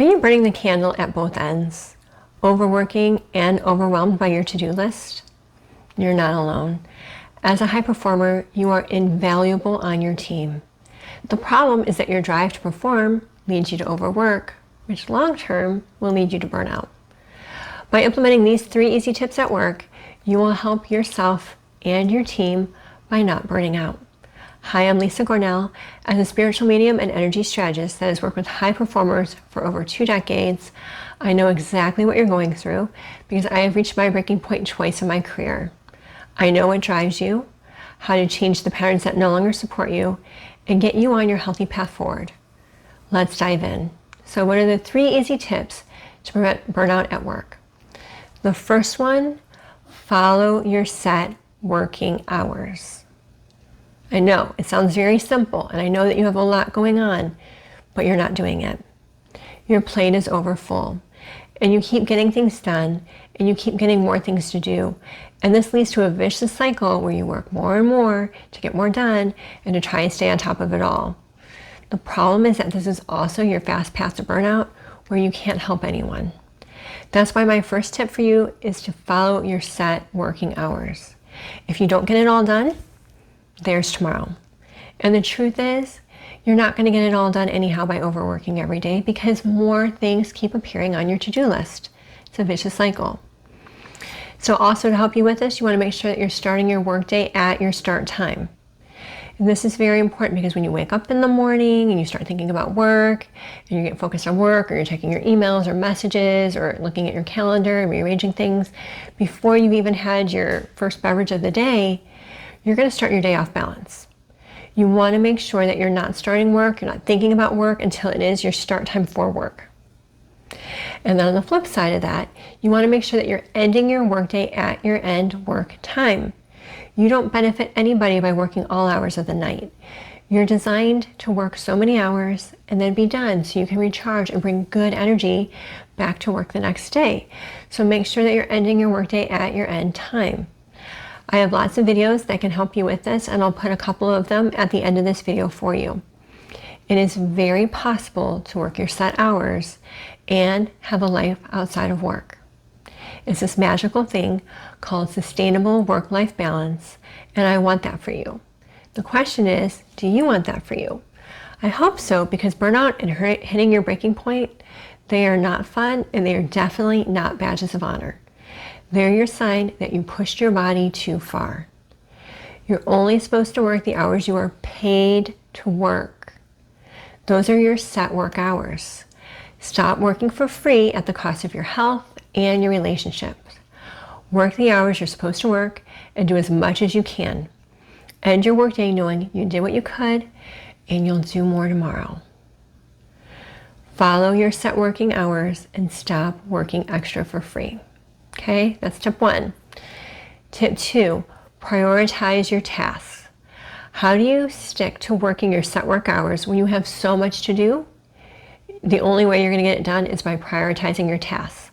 Are you burning the candle at both ends? Overworking and overwhelmed by your to-do list? You're not alone. As a high performer, you are invaluable on your team. The problem is that your drive to perform leads you to overwork, which long-term will lead you to burnout. By implementing these 3 easy tips at work, you will help yourself and your team by not burning out. Hi, I'm Lisa Gornall. As a spiritual medium and energy strategist that has worked with high performers for over 2 decades, I know exactly what you're going through because I have reached my breaking point twice in my career. I know what drives you, how to change the patterns that no longer support you, and get you on your healthy path forward. Let's dive in. So what are the 3 easy tips to prevent burnout at work? The first one, follow your set working hours. I know it sounds very simple, and I know that you have a lot going on, but you're not doing it. Your plate is over full, and you keep getting things done, and you keep getting more things to do. And this leads to a vicious cycle where you work more and more to get more done and to try and stay on top of it all. The problem is that this is also your fast path to burnout where you can't help anyone. That's why my first tip for you is to follow your set working hours. If you don't get it all done, there's tomorrow. And the truth is, you're not going to get it all done anyhow by overworking every day because more things keep appearing on your to-do list. It's a vicious cycle. So also to help you with this, you want to make sure that you're starting your workday at your start time. And this is very important because when you wake up in the morning and you start thinking about work and you get focused on work, or you're checking your emails or messages or looking at your calendar and rearranging things, before you've even had your first beverage of the day, you're going to start your day off balance. You want to make sure that you're not starting work, you're not thinking about work until it is your start time for work. And then on the flip side of that, you want to make sure that you're ending your workday at your end work time. You don't benefit anybody by working all hours of the night. You're designed to work so many hours and then be done so you can recharge and bring good energy back to work the next day. So make sure that you're ending your workday at your end time. I have lots of videos that can help you with this, and I'll put a couple of them at the end of this video for you. It is very possible to work your set hours and have a life outside of work. It's this magical thing called sustainable work-life balance, and I want that for you. The question is, do you want that for you? I hope so, because burnout and hitting your breaking point, they are not fun, and they are definitely not badges of honor. They're your sign that you pushed your body too far. You're only supposed to work the hours you are paid to work. Those are your set work hours. Stop working for free at the cost of your health and your relationships. Work the hours you're supposed to work and do as much as you can. End your workday knowing you did what you could and you'll do more tomorrow. Follow your set working hours and stop working extra for free. Okay, that's tip 1. Tip 2, prioritize your tasks. How do you stick to working your set work hours when you have so much to do? The only way you're going to get it done is by prioritizing your tasks.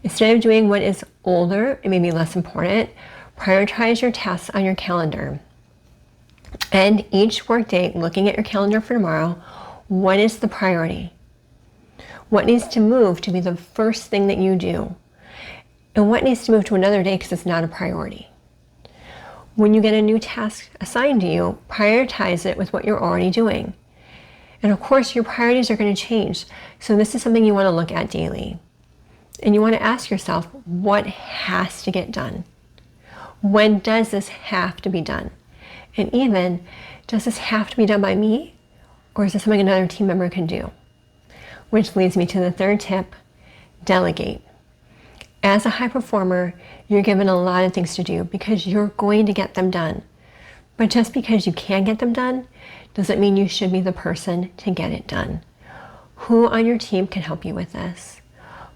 Instead of doing what is older and maybe less important, prioritize your tasks on your calendar. And each workday, looking at your calendar for tomorrow, what is the priority? What needs to move to be the first thing that you do? And what needs to move to another day because it's not a priority? When you get a new task assigned to you, prioritize it with what you're already doing. And of course, your priorities are going to change. So this is something you want to look at daily. And you want to ask yourself, what has to get done? When does this have to be done? And even, does this have to be done by me? Or is this something another team member can do? Which leads me to the 3rd tip, delegate. As a high performer, you're given a lot of things to do because you're going to get them done. But just because you can get them done doesn't mean you should be the person to get it done. Who on your team can help you with this?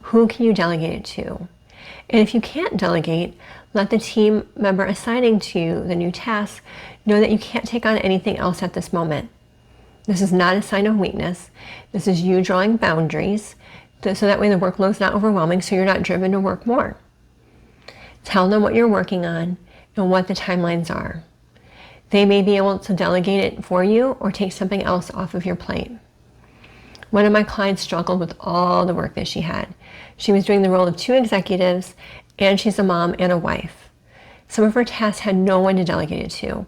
Who can you delegate it to? And if you can't delegate, let the team member assigning to you the new task know that you can't take on anything else at this moment. This is not a sign of weakness. This is you drawing boundaries so that way the workload's not overwhelming, so you're not driven to work more. Tell them what you're working on and what the timelines are. They may be able to delegate it for you or take something else off of your plate. One of my clients struggled with all the work that she had. She was doing the role of 2 executives, and she's a mom and a wife. Some of her tasks had no one to delegate it to,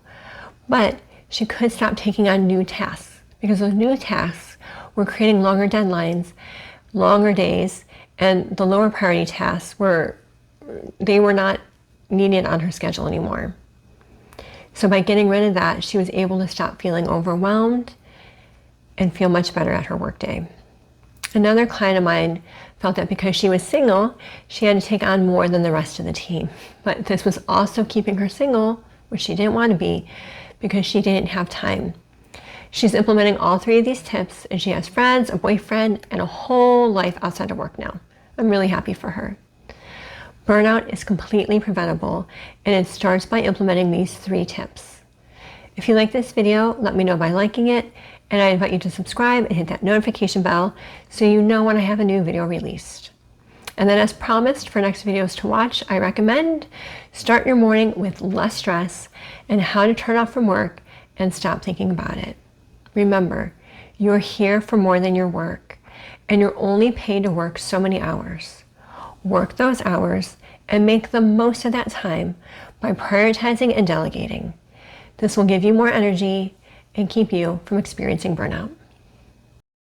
but she could stop taking on new tasks because those new tasks were creating longer deadlines, longer days, and the lower priority tasks were not needed on her schedule anymore. So by getting rid of that, she was able to stop feeling overwhelmed and feel much better at her workday. Another client of mine felt that because she was single, she had to take on more than the rest of the team. But this was also keeping her single, which she didn't want to be, because she didn't have time. She's implementing all 3 of these tips, and she has friends, a boyfriend, and a whole life outside of work now. I'm really happy for her. Burnout is completely preventable, and it starts by implementing these 3 tips. If you like this video, let me know by liking it, and I invite you to subscribe and hit that notification bell so you know when I have a new video released. And then, as promised, for next videos to watch, I recommend start your morning with less stress and how to turn off from work and stop thinking about it. Remember, you're here for more than your work, and you're only paid to work so many hours. Work those hours and make the most of that time by prioritizing and delegating. This will give you more energy and keep you from experiencing burnout.